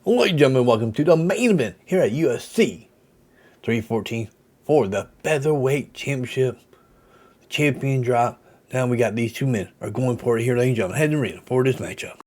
Ladies and gentlemen, welcome to the main event here at UFC 314 for the Featherweight Championship. The champion drop. Now we got these two men are going for it here, ladies and gentlemen. Head to the arena for this matchup.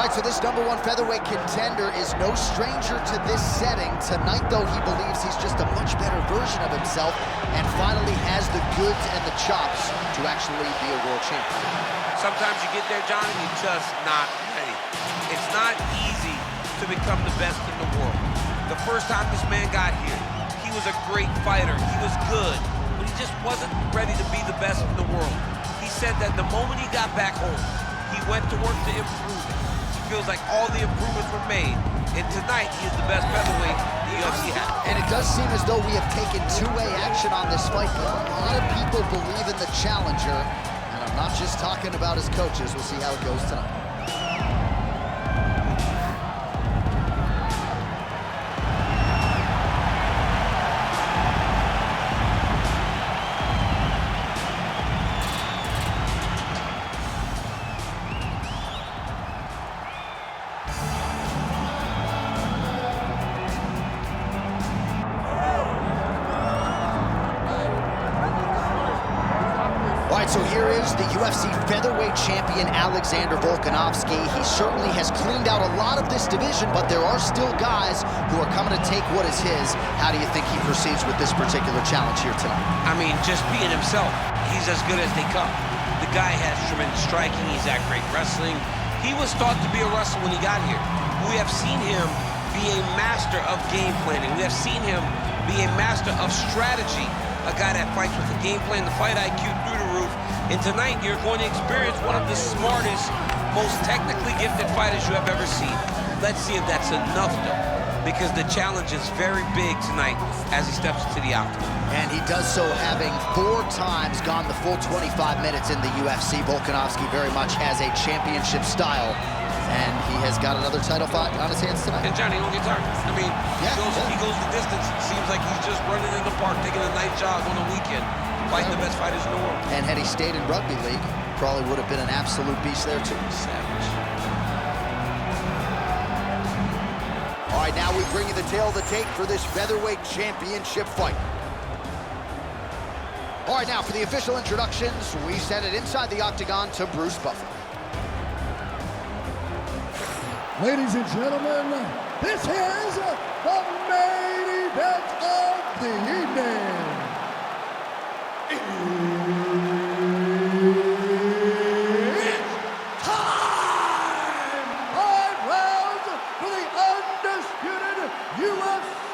So this #1 featherweight contender is no stranger to this setting. Tonight, though, he believes he's just a much better version of himself and finally has the goods and the chops to actually be a world champion. Sometimes you get there, John, and you're just not ready. It's not easy to become the best in the world. The first time this man got here, he was a great fighter. He was good, but he just wasn't ready to be the best in the world. He said that the moment he got back home, he went to work to improve it. Feels like all the improvements were made, and tonight he is the best featherweight the UFC has. And it does seem as though we have taken two-way action on this fight, but a lot of people believe in the challenger, and I'm not just talking about his coaches. We'll see how it goes tonight. So here is the UFC featherweight champion, Alexander Volkanovski. He certainly has cleaned out a lot of this division, but there are still guys who are coming to take what is his. How do you think he proceeds with this particular challenge here tonight? I mean, just being himself, he's as good as they come. The guy has tremendous striking. He's at great wrestling. He was thought to be a wrestler when he got here. We have seen him be a master of game planning. We have seen him be a master of strategy. A guy that fights with a game plan, the fight IQ through the roof. And tonight, you're going to experience one of the smartest, most technically gifted fighters you have ever seen. Let's see if that's enough, though, because the challenge is very big tonight as he steps into the octagon. And he does so having 4 times gone the full 25 minutes in the UFC. Volkanovski very much has a championship style, and he has got another title fight on his hands tonight. And Johnny, don't get tired. I mean, he goes the distance. It seems like he's just running in the park, taking a night jog on the weekend, fighting the best fighters in the world. And had he stayed in rugby league, probably would have been an absolute beast there too. Savage. All right, now we bring you the tail of the tape for this featherweight championship fight. All right, now for the official introductions, we send it inside the octagon to Bruce Buffer. Ladies and gentlemen, this is the main event of the evening. It's time! 5 rounds for the undisputed UFC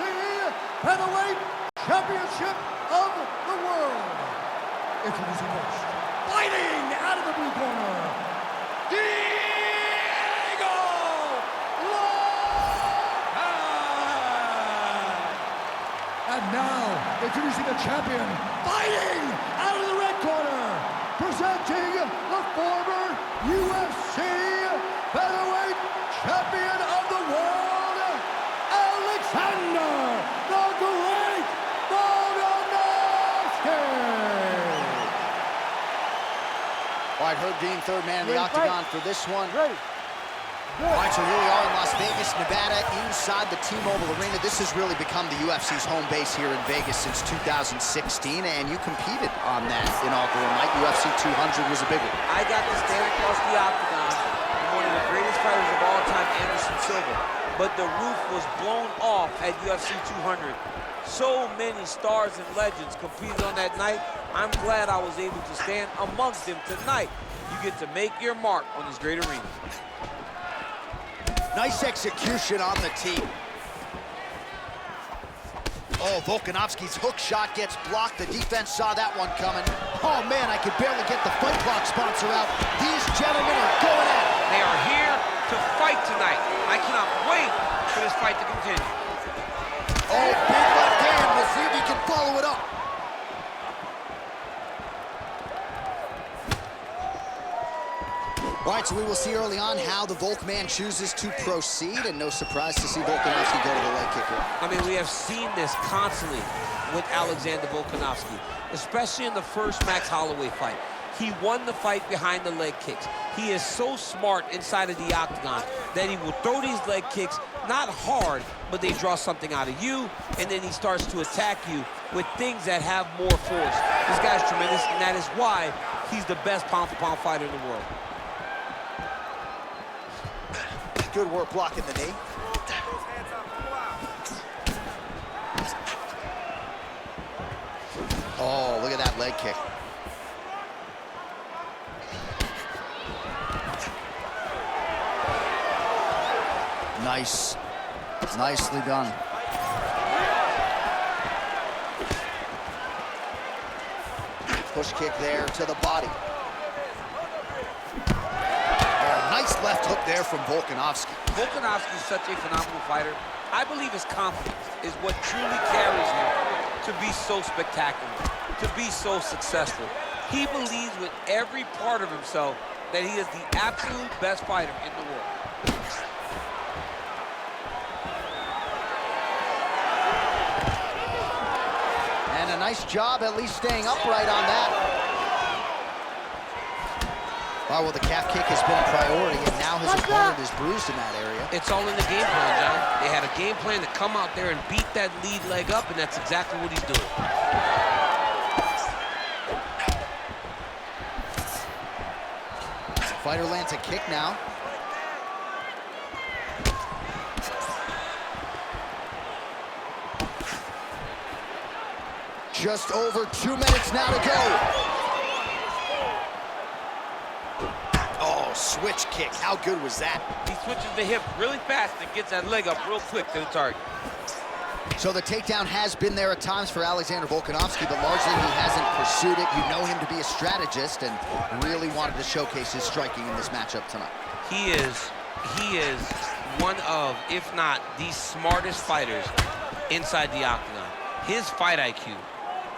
Featherweight Championship of the world. Introducing first, fighting out of the blue corner, Deigo Lopes! And now, introducing the champion, fighting out of the red corner, presenting the former UFC Featherweight Champion of the World, Alexander the Great Volkanoski! All right, Herb Dean, third man in the octagon for this one. Ready. All right, so here we are in Las Vegas, Nevada, inside the T-Mobile Arena. This has really become the UFC's home base here in Vegas since 2016, and you competed on that inaugural night. UFC 200 was a big one. I got to stand across the octagon from one of the greatest fighters of all time, Anderson Silva. But the roof was blown off at UFC 200. So many stars and legends competed on that night. I'm glad I was able to stand amongst them tonight. You get to make your mark on this great arena. Nice execution on the tee. Oh, Volkanovski's hook shot gets blocked. The defense saw that one coming. Oh, man, I could barely get the Fight Clock sponsor out. These gentlemen are going at it. They are here to fight tonight. I cannot wait for this fight to continue. Oh, right, so we will see early on how the Volk man chooses to proceed, and no surprise to see Volkanovski go to the leg kicker. I mean, we have seen this constantly with Alexander Volkanovski, especially in the first Max Holloway fight. He won the fight behind the leg kicks. He is so smart inside of the octagon that he will throw these leg kicks, not hard, but they draw something out of you, and then he starts to attack you with things that have more force. This guy's tremendous, and that is why he's the best pound-for-pound fighter in the world. Good work blocking the knee. Oh, look at that leg kick. Nice. Nicely done. Push kick there to the body. Oh, nice left hook there from Volkanovski. Volkanovski is such a phenomenal fighter. I believe his confidence is what truly carries him to be so spectacular, to be so successful. He believes with every part of himself that he is the absolute best fighter in the world. And a nice job at least staying upright on that. Oh, well, the calf kick has been a priority, and now his opponent is bruised in that area. It's all in the game plan, John. They had a game plan to come out there and beat that lead leg up, and that's exactly what he's doing. Fighter lands a kick now. Just over 2 minutes now to go. Oh, switch kick. How good was that? He switches the hip really fast and gets that leg up real quick to the target. So the takedown has been there at times for Alexander Volkanovski, but largely he hasn't pursued it. You know him to be a strategist and really wanted to showcase his striking in this matchup tonight. He is one of, if not the smartest fighters inside the octagon. His fight IQ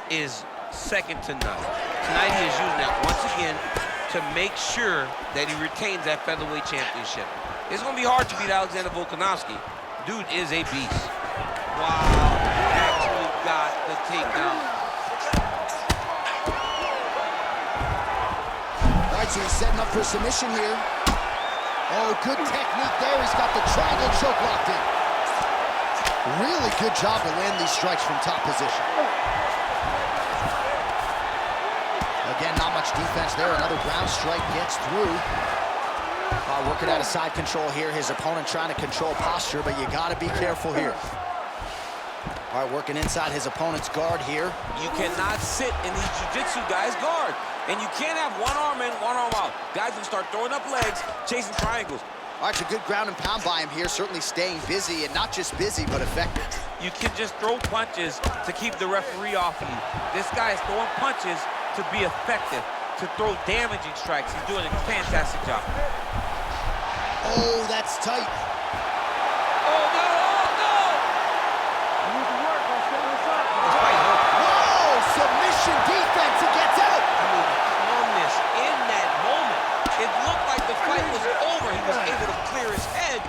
is second to none. Tonight he is using that once again to make sure that he retains that featherweight championship. It's gonna be hard to beat Alexander Volkanovski. Dude is a beast. Wow, he actually got the takedown. All right, so he's setting up for submission here. Oh, good technique there. He's got the triangle choke locked in. Really good job to land these strikes from top position. Again, not much defense there. Another ground strike gets through. Working out of side control here. His opponent trying to control posture, but you got to be careful here. All right, working inside his opponent's guard here. You cannot sit in these jiu-jitsu guys' guard. And you can't have one arm in, one arm out. Guys will start throwing up legs, chasing triangles. All right, so good ground and pound by him here. Certainly staying busy, and not just busy, but effective. You can just throw punches to keep the referee off of you. This guy is throwing punches to be effective, to throw damaging strikes. He's doing a fantastic job. Oh, that's tight. Oh, no, oh, no! You need to work on setting this up. Whoa, submission defense, he gets out. I mean, calmness in that moment. It looked like the fight was over. He was able to clear his head,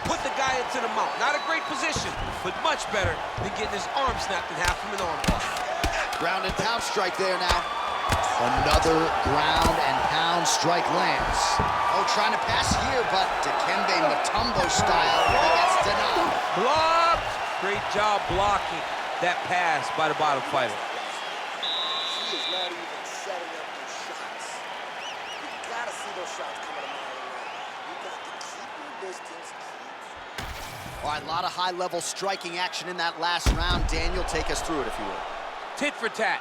put the guy into the mount. Not a great position, but much better than getting his arm snapped in half from an arm block. Ground and pound strike there now. Another ground and pound strike lands. Oh, trying to pass here, but Dikembe Mutombo style, he gets denied. Blocked! Great job blocking that pass by the bottom fighter. He is not even setting up those shots. You gotta see those shots coming a mile away. You got to keep your distance. All right, a lot of high-level striking action in that last round. Daniel, take us through it, if you will. Tit for tat.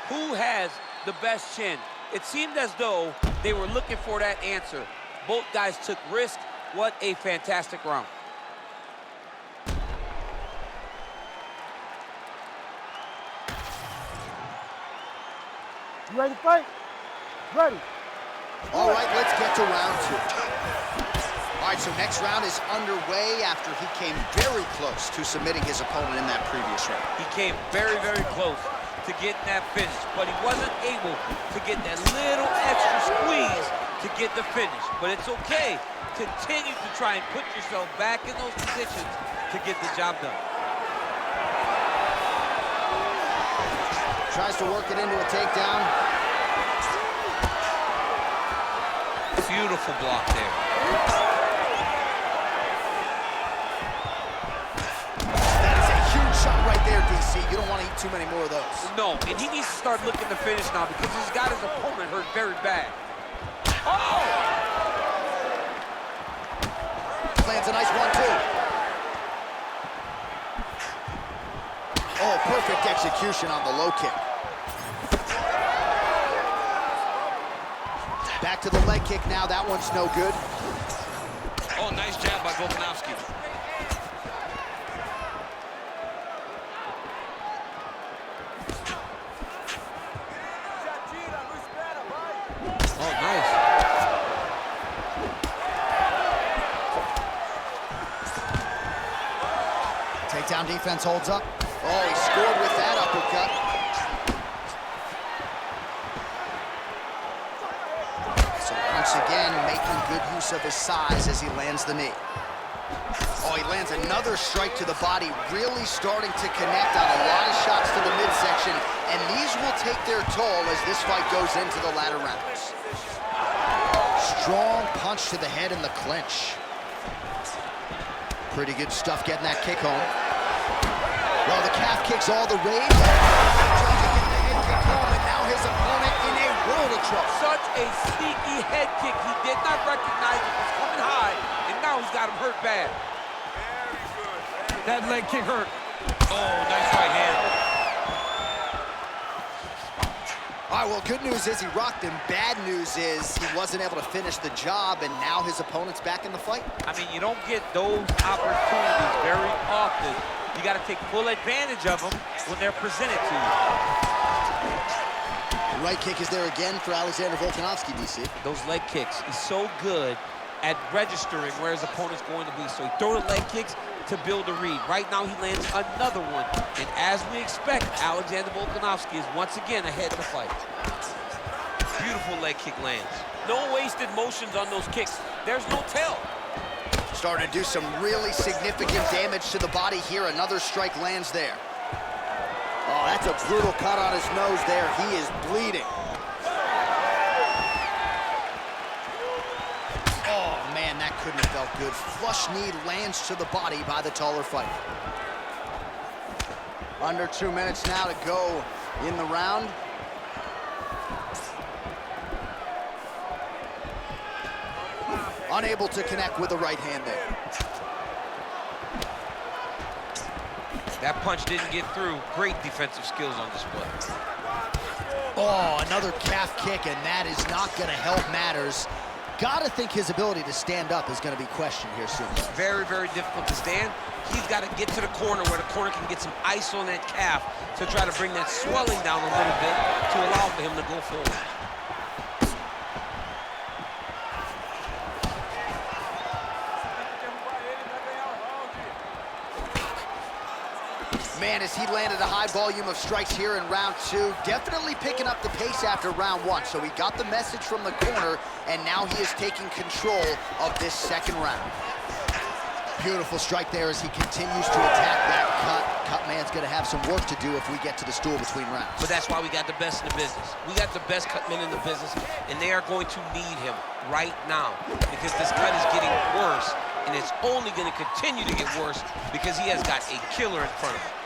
Who has the best chin? It seemed as though they were looking for that answer. Both guys took risk. What a fantastic round. You ready to fight? Ready. All right, let's get to round two. All right, so next round is underway after he came very close to submitting his opponent in that previous round. He came very, very close to getting that finish, but he wasn't able to get that little extra squeeze to get the finish, but it's okay. Continue to try and put yourself back in those positions to get the job done. Tries to work it into a takedown. Beautiful block there. That is a huge shot right there, DC. You don't want to eat too many more of those. No, and he needs to start looking to finish now because he's got his opponent hurt very bad. Oh! Lands a nice 1-2. Oh, perfect execution on the low kick. Back to the leg kick now. That one's no good. Oh, nice jab by Volkanoski. Oh, nice. Takedown defense holds up. Oh, he scored with that uppercut. So once again, making good use of his size as he lands the knee. Oh, he lands another strike to the body, really starting to connect on a lot of shots to the midsection, and these will take their toll as this fight goes into the latter rounds. Strong punch to the head in the clinch. Pretty good stuff getting that kick home. Well, the calf kick's all the rage. Trying to get the head kick home, and now his opponent in a world of trouble. Such a sneaky head kick. He did not recognize it was coming high, and now he's got him hurt bad. That leg kick hurt. Oh, nice right hand. All right, well, good news is he rocked him. Bad news is he wasn't able to finish the job, and now his opponent's back in the fight. I mean, you don't get those opportunities very often. You got to take full advantage of them when they're presented to you. The right kick is there again for Alexander Volkanovski, DC. Those leg kicks, he's so good at registering where his opponent's going to be. So he throws the leg kicks to build a read. Right now, he lands another one. And as we expect, Alexander Volkanovski is once again ahead in the fight. Beautiful leg kick lands. No wasted motions on those kicks. There's no tell. Starting to do some really significant damage to the body here. Another strike lands there. Oh, that's a brutal cut on his nose there. He is bleeding. Oh, man, that couldn't have felt good. Flush knee lands to the body by the taller fighter. Under 2 minutes now to go in the round. Unable to connect with the right hand there. That punch didn't get through. Great defensive skills on display. Oh, another calf kick, and that is not going to help matters. Got to think his ability to stand up is going to be questioned here soon. Very, very difficult to stand. He's got to get to the corner where the corner can get some ice on that calf to try to bring that swelling down a little bit to allow for him to go forward. Man, as he landed a high volume of strikes here in round 2, definitely picking up the pace after round 1. So he got the message from the corner, and now he is taking control of this second round. Beautiful strike there as he continues to attack that cut. Cut man's going to have some work to do if we get to the stool between rounds. But that's why we got the best in the business. We got the best cut men in the business, and they are going to need him right now because this cut is getting worse, and it's only going to continue to get worse because he has got a killer in front of him.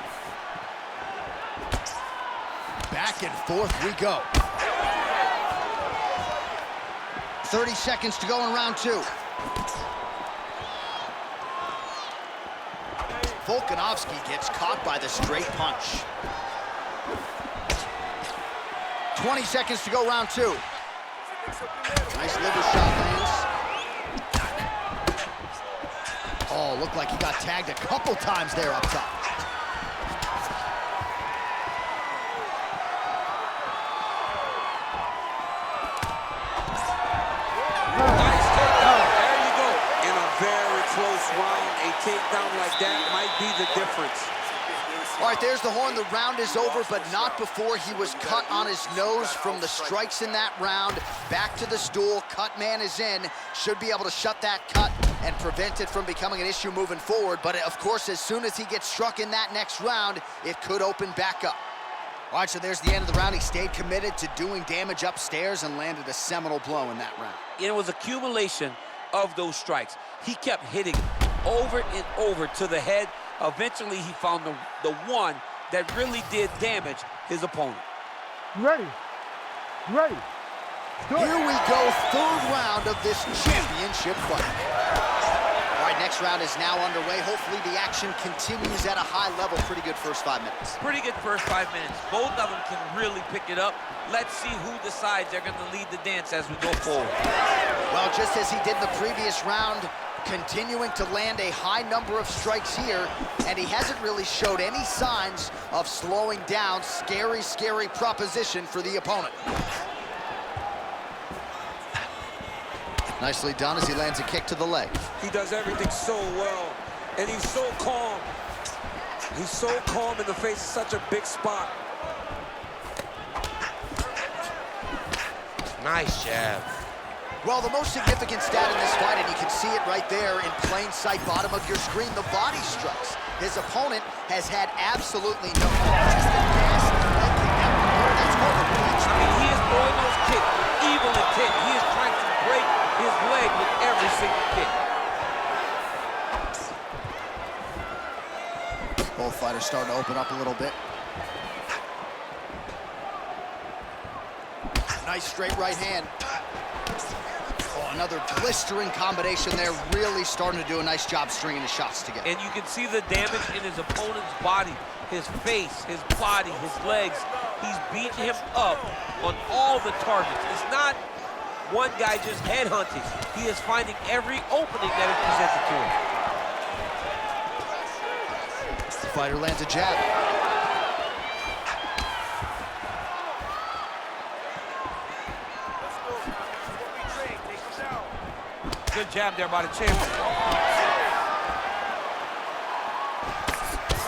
Back and forth we go. 30 seconds to go in round 2. Volkanovski gets caught by the straight punch. 20 seconds to go, round 2. Nice liver shot lands. Oh, looked like he got tagged a couple times there up top. Nice takedown. There you go. In a very close round, a takedown like that might be the difference. All right, there's the horn. The round is over, but not before he was cut on his nose from the strikes in that round. Back to the stool. Cut man is in. Should be able to shut that cut and prevent it from becoming an issue moving forward. But, of course, as soon as he gets struck in that next round, it could open back up. All right, so there's the end of the round. He stayed committed to doing damage upstairs and landed a seminal blow in that round. It was accumulation of those strikes. He kept hitting over and over to the head. Eventually, he found the one that really did damage his opponent. You ready? You ready? Here we go, third round of this championship fight. All right, next round is now underway. Hopefully the action continues at a high level. Pretty good first 5 minutes. Pretty good first 5 minutes. Both of them can really pick it up. Let's see who decides they're going to lead the dance as we go forward. Well, just as he did the previous round, continuing to land a high number of strikes here, and he hasn't really showed any signs of slowing down. Scary, scary proposition for the opponent. Nicely done as he lands a kick to the leg. He does everything so well, and he's so calm. He's so calm in the face of such a big spot. Nice jab. Well, the most significant stat in this fight, and you can see it right there in plain sight, bottom of your screen, the body strikes. His opponent has had absolutely no... Just a nasty leg kick. That's over. I mean, he is throwing those kicks, evil intent. He is trying to break his leg with every single kick. Both fighters starting to open up a little bit. Nice straight right hand. Oh, another blistering combination there. Really starting to do a nice job stringing the shots together. And you can see the damage in his opponent's body, his face, his body, his legs. He's beating him up on all the targets. It's not one guy just headhunting. He is finding every opening that is presented to him. The fighter lands a jab. Good jab there by the champion.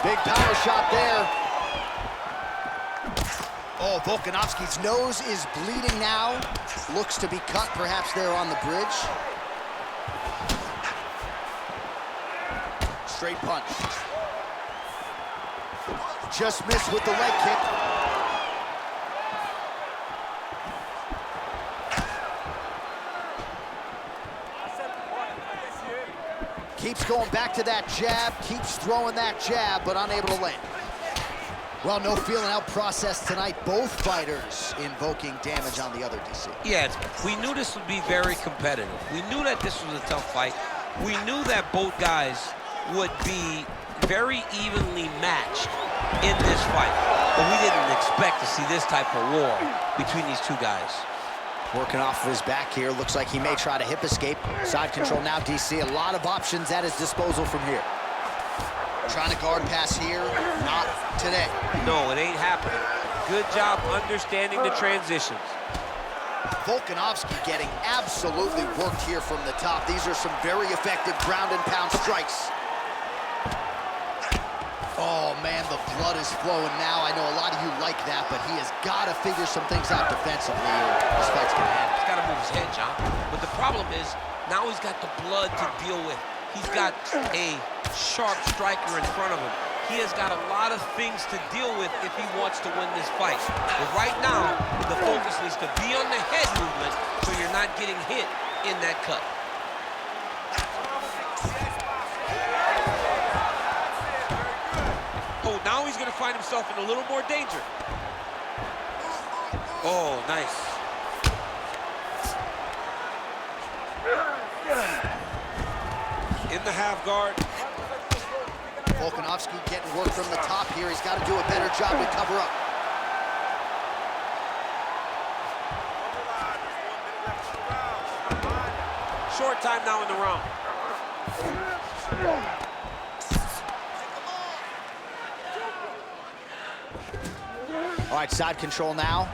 Big power shot there. Oh, Volkanovski's nose is bleeding now. Looks to be cut, perhaps there on the bridge. Straight punch. Just missed with the leg kick. Keeps going back to that jab, keeps throwing that jab, but unable to land. Well, no feeling out process tonight. Both fighters invoking damage on the other, DC. Yeah, we knew this would be very competitive. We knew that this was a tough fight. We knew that both guys would be very evenly matched in this fight. But we didn't expect to see this type of war between these two guys. Working off of his back here. Looks like he may try to hip escape. Side control now, DC. A lot of options at his disposal from here. Trying to guard pass here. Not today. No, it ain't happening. Good job understanding the transitions. Volkanovski getting absolutely worked here from the top. These are some very effective ground and pound strikes. Oh, man, the blood is flowing now. I know a lot of you like that, but he has got to figure some things out defensively, or this fight's going to end. He's got to move his head, John. But the problem is, now he's got the blood to deal with. He's got a sharp striker in front of him. He has got a lot of things to deal with if he wants to win this fight. But right now, the focus needs to be on the head movement so you're not getting hit in that cut. Oh, now he's going to find himself in a little more danger. Oh, nice. In the half guard. Volkanovski getting work from the top here. He's got to do a better job to cover up. Short time now in the round. All right, side control now.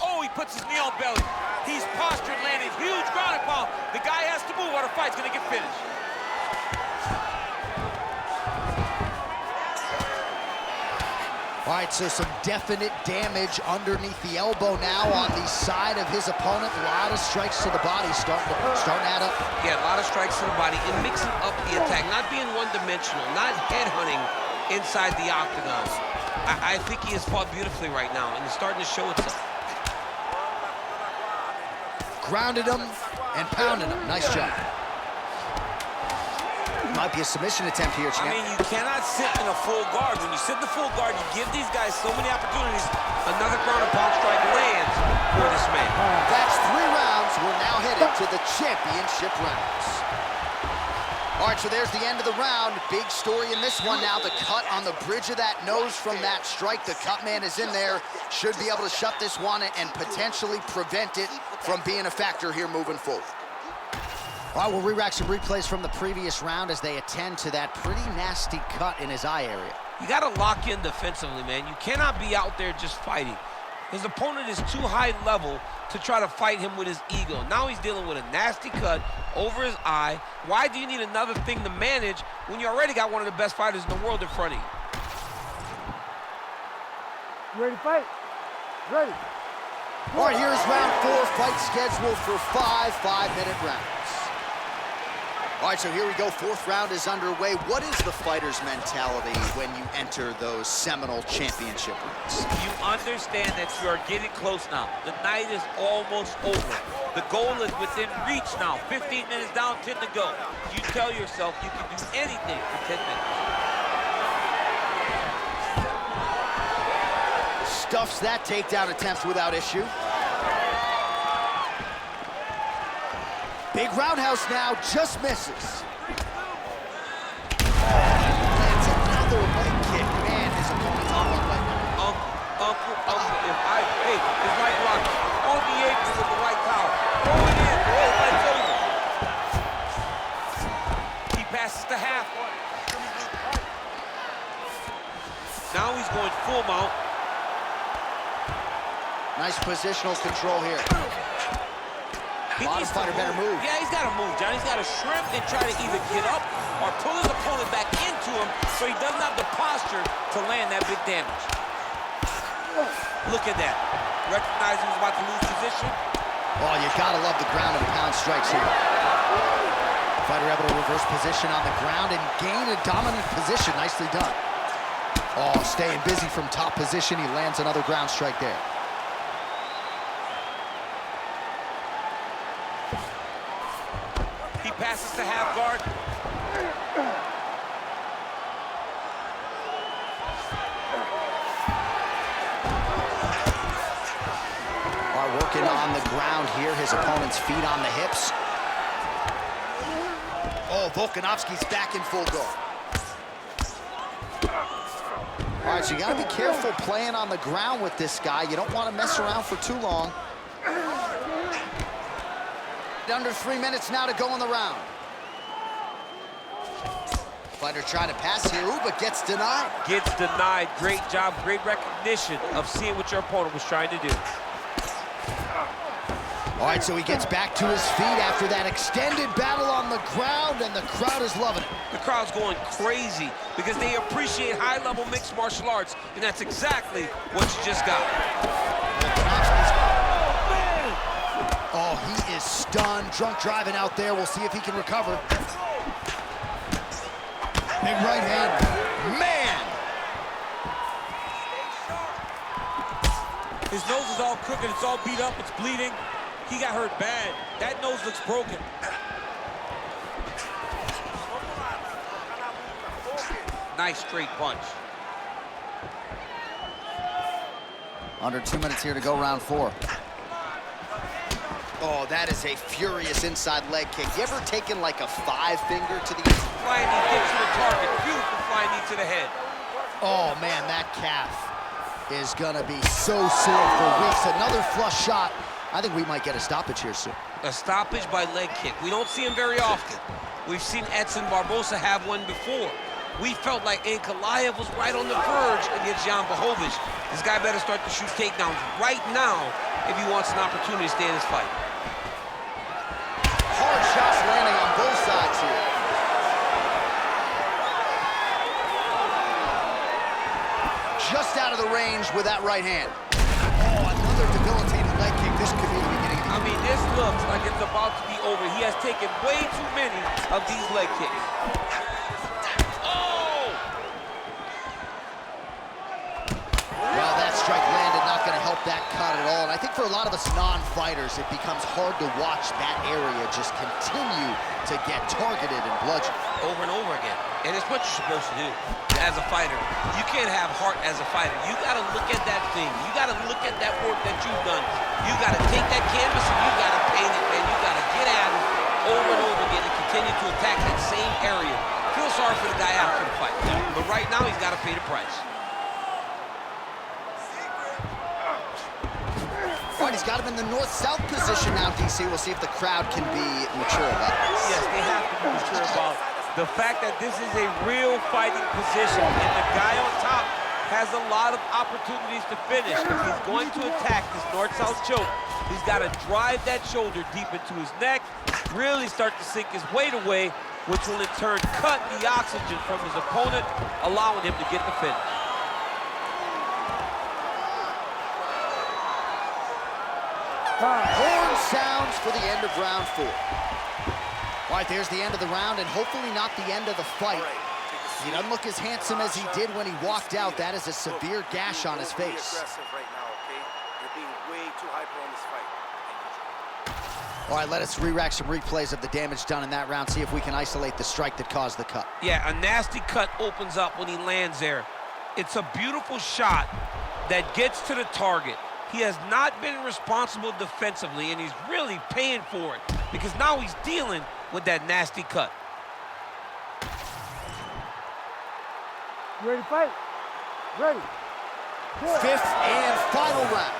Oh, he puts his knee on belly. He's postured, landing huge ground and pound. The guy has to move or the fight's gonna get finished. All right, so some definite damage underneath the elbow now on the side of his opponent. A lot of strikes to the body starting to add up. Yeah, a lot of strikes to the body and mixing up the attack, not being one-dimensional, not headhunting inside the octagon. I think he has fought beautifully right now, and it's starting to show itself. Grounded him and pounded him. Nice job. Might be a submission attempt here, champ. I mean, you cannot sit in a full guard. When you sit in the full guard, you give these guys so many opportunities. Another ground and pound strike lands for this man. That's 3 rounds. We're now headed to the championship rounds. All right, so there's the end of the round. Big story in this one now. The cut on the bridge of that nose from that strike. The cut man is in there. Should be able to shut this one and potentially prevent it from being a factor here moving forward. All right, we'll re-rack some replays from the previous round as they attend to that pretty nasty cut in his eye area. You got to lock in defensively, man. You cannot be out there just fighting. His opponent is too high level to try to fight him with his ego. Now he's dealing with a nasty cut over his eye. Why do you need another thing to manage when you already got one of the best fighters in the world in front of you? You ready to fight? Ready. All right, here's round 4, fight scheduled for 5 5-minute rounds. All right, so here we go. 4th round is underway. What is the fighter's mentality when you enter those seminal championship rounds? You understand that you are getting close now. The night is almost over. The goal is within reach now. 15 minutes down, 10 to go. You tell yourself you can do anything for 10 minutes. Stuffs that takedown attempt without issue. Big roundhouse now, just misses. Lands another leg kick. Man, his opponent's on one leg. Uncle, hey, his right block on the apron with the right power. Going in, leg's over. He passes the half. Now he's going full mount. Nice positional control here. A lot of fighter better move. Yeah, he's got to move, John. He's got to shrimp and try to either get up or pull his opponent back into him so he doesn't have the posture to land that big damage. Look at that. Recognize he was about to lose position. Oh, you gotta love the ground and pound strikes here. Fighter able to reverse position on the ground and gain a dominant position. Nicely done. Oh, staying busy from top position. He lands another ground strike there. He passes to half guard. Are working on the ground here. His opponent's feet on the hips. Oh, Volkanovski's back in full guard. All right, so you gotta be careful playing on the ground with this guy. You don't want to mess around for too long. Under 3 minutes now to go in the round. Fighter trying to pass here, but gets denied. Gets denied. Great job, great recognition of seeing what your opponent was trying to do. All right, so he gets back to his feet after that extended battle on the ground, and the crowd is loving it. The crowd's going crazy because they appreciate high-level mixed martial arts, and that's exactly what you just got. Oh, he is stunned, drunk driving out there. We'll see if he can recover. Big right hand. Man! His nose is all crooked, it's all beat up, it's bleeding. He got hurt bad. That nose looks broken. Nice straight punch. Under 2 minutes here to go, round 4. Oh, that is a furious inside leg kick. You ever taken like a 5-finger to the... Flying knee gets to the target. Beautiful flying knee to the head. Oh, man, that calf is going to be so sore for weeks. Another flush shot. I think we might get a stoppage here soon. A stoppage by leg kick. We don't see him very often. We've seen Edson Barbosa have one before. We felt like Ankalaev was right on the verge against Jan Blachowicz. This guy better start to shoot takedowns right now if he wants an opportunity to stay in this fight. Hard shots landing on both sides here. just out of the range with that right hand. Oh, another debilitating leg kick. This could be the beginning of the I mean, this looks like it's about to be over. He has taken way too many of these leg kicks. Oh! Well, that strike landed, not going to help that cut at all. And I think for a lot of us non-fighters, it becomes hard to watch that area just continue to get targeted and bludgeoned. Over and over again. And it's what you're supposed to do as a fighter. You can't have heart as a fighter. You got to look at that thing. You got to look at that work that you've done. You got to take that canvas and you got to paint it, man. You got to get at it over and over again and continue to attack that same area. Feel sorry for the guy after the fight. But right now, he's got to pay the price. All right, he's got him in the north-south position now, DC. We'll see if the crowd can be mature about this. Yes, they have to be mature about the fact that this is a real fighting position, and the guy on top has a lot of opportunities to finish. If he's going to attack this north-south choke, he's got to drive that shoulder deep into his neck, really start to sink his weight away, which will in turn cut the oxygen from his opponent, allowing him to get the finish. Horn sounds for the end of round 4. All right, there's the end of the round, and hopefully not the end of the fight. He doesn't look as handsome as he did when he walked out. That is a severe gash on his face. Right now, okay? You're being way too hyper on this fight. All right, let us re-rack some replays of the damage done in that round, see if we can isolate the strike that caused the cut. Yeah, a nasty cut opens up when he lands there. It's a beautiful shot that gets to the target. He has not been responsible defensively, and he's really paying for it because now he's dealing with that nasty cut. You ready to fight? Ready. Good. 5th and final round.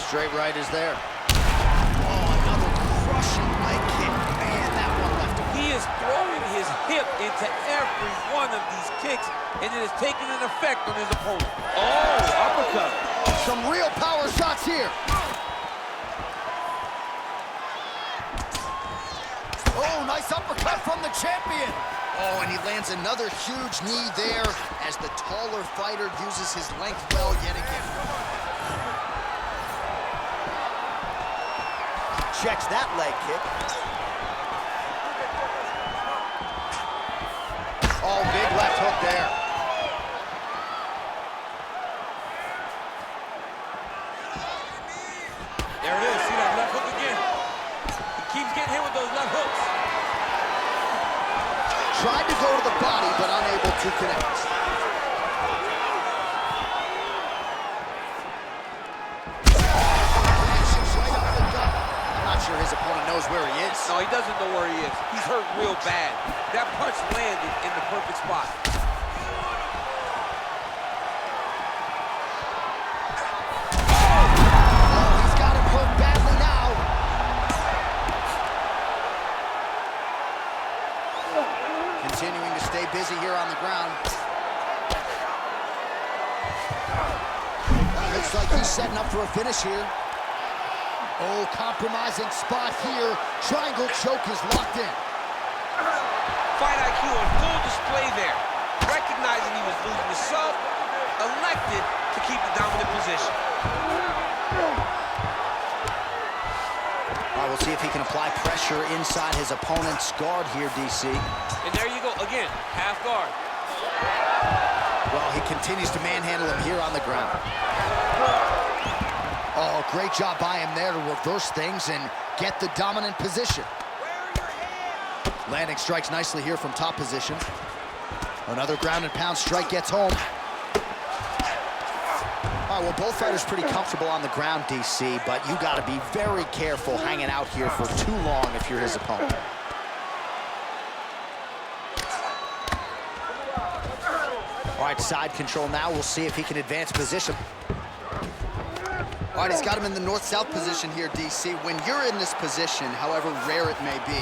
Straight right is there. Oh, another crushing leg kick. Man, that one left him. He is throwing his hip into every one of these kicks, and it is taking an effect on his opponent. Oh, uppercut. Some real power shots here. Oh, nice uppercut from the champion. Oh, and he lands another huge knee there as the taller fighter uses his length well yet again. Checks that leg kick. Oh, big left hook there. There it is. See that left hook again? He keeps getting hit with those left hooks. Tried to go to the body, but unable to connect. I'm not sure his opponent knows where he is. No, he doesn't know where he is. He's hurt real bad. That punch landed in the perfect spot. Continuing to stay busy here on the ground. Looks like he's setting up for a finish here. Oh, compromising spot here. Triangle choke is locked in. Fight IQ on full display there. Recognizing he was losing the sub, elected to keep the dominant position. All right, we'll see if he can apply pressure inside his opponent's guard here, DC. And there you go, again, half guard. Well, he continues to manhandle him here on the ground. Oh, great job by him there to reverse things and get the dominant position. Landing strikes nicely here from top position. Another ground and pound strike gets home. All right, well, both fighters pretty comfortable on the ground, DC, but you got to be very careful hanging out here for too long if you're his opponent. All right, side control now. We'll see if he can advance position. All right, he's got him in the north-south position here, DC. When you're in this position, however rare it may be,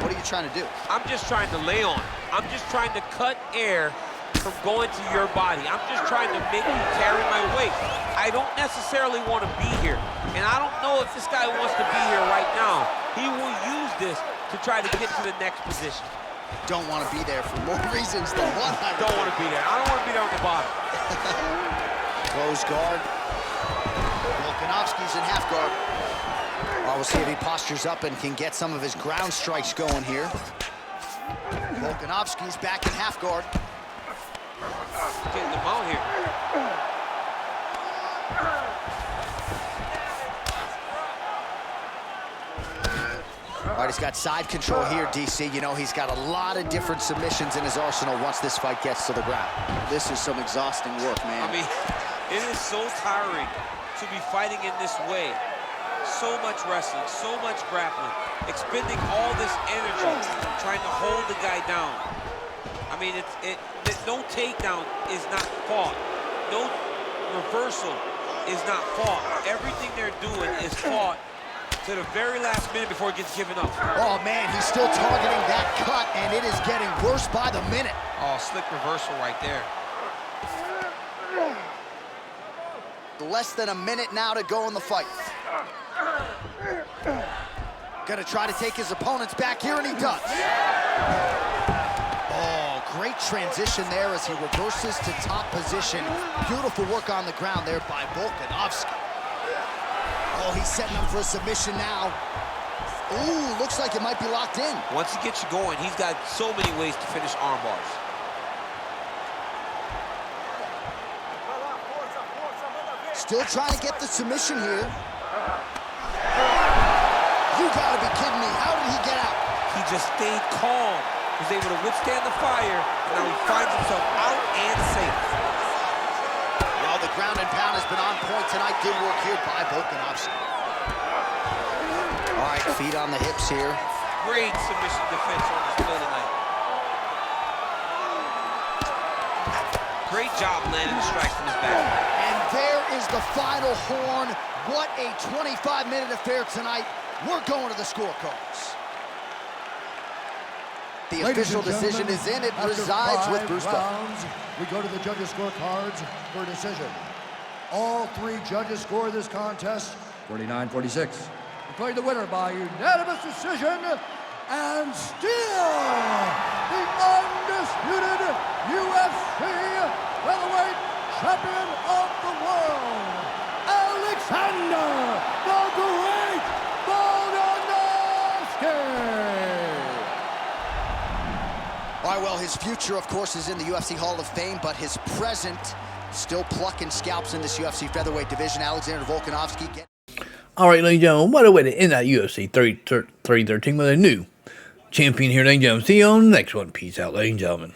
what are you trying to do? I'm just trying to lay on. I'm just trying to cut air from going to your body. I'm just trying to make you carry my weight. I don't necessarily want to be here. And I don't know if this guy wants to be here right now. He will use this to try to get to the next position. don't want to be there for more reasons than one. I Don't want to be there. I don't want to be there at the bottom. Close guard. Volkanovski's in half guard. Well, we'll see if he postures up and can get some of his ground strikes going here. Volkanovski's back in half guard. Getting them out here. All right, he's got side control here, DC. You know, he's got a lot of different submissions in his arsenal once this fight gets to the ground. This is some exhausting work, man. I mean, it is so tiring to be fighting in this way. So much wrestling, so much grappling, expending all this energy trying to hold the guy down. I mean, no takedown is not fought. No reversal is not fought. Everything they're doing is fought to the very last minute before it gets given up. Oh, man, he's still targeting that cut, and it is getting worse by the minute. Oh, slick reversal right there. Less than a minute now to go in the fight. Gonna try to take his opponents back here, and he does. Oh, great transition there as he reverses to top position. Beautiful work on the ground there by Volkanovski. Oh, he's setting up for a submission now. Ooh, looks like it might be locked in. Once he gets you going, he's got so many ways to finish arm bars. Still trying to get the submission here. You gotta be kidding me. How did he get out? He just stayed calm, was able to withstand the fire, and now he finds himself out and safe. Well, the ground and pound has been on point tonight. Good work here by Volkanovski. All right, feet on the hips here. Great submission defense on display tonight. Great job landing the strikes from his back. And there is the final horn. What a 25-minute affair tonight. We're going to the scorecards. The official decision is in. It resides with Bruce rounds, we go to the judges' scorecards for a decision. All three judges score this contest 49-46. Declared the winner by unanimous decision, and still the undisputed UFC Featherweight Champion of the World, Alexander the Great Volkanoski. All right, well, his future, of course, is in the UFC Hall of Fame, but his present, still plucking scalps in this UFC featherweight division. Alexander Volkanovski. All right, ladies and gentlemen, what a way to end that UFC 313 with a new champion here, ladies and gentlemen. See you on the next one. Peace out, ladies and gentlemen.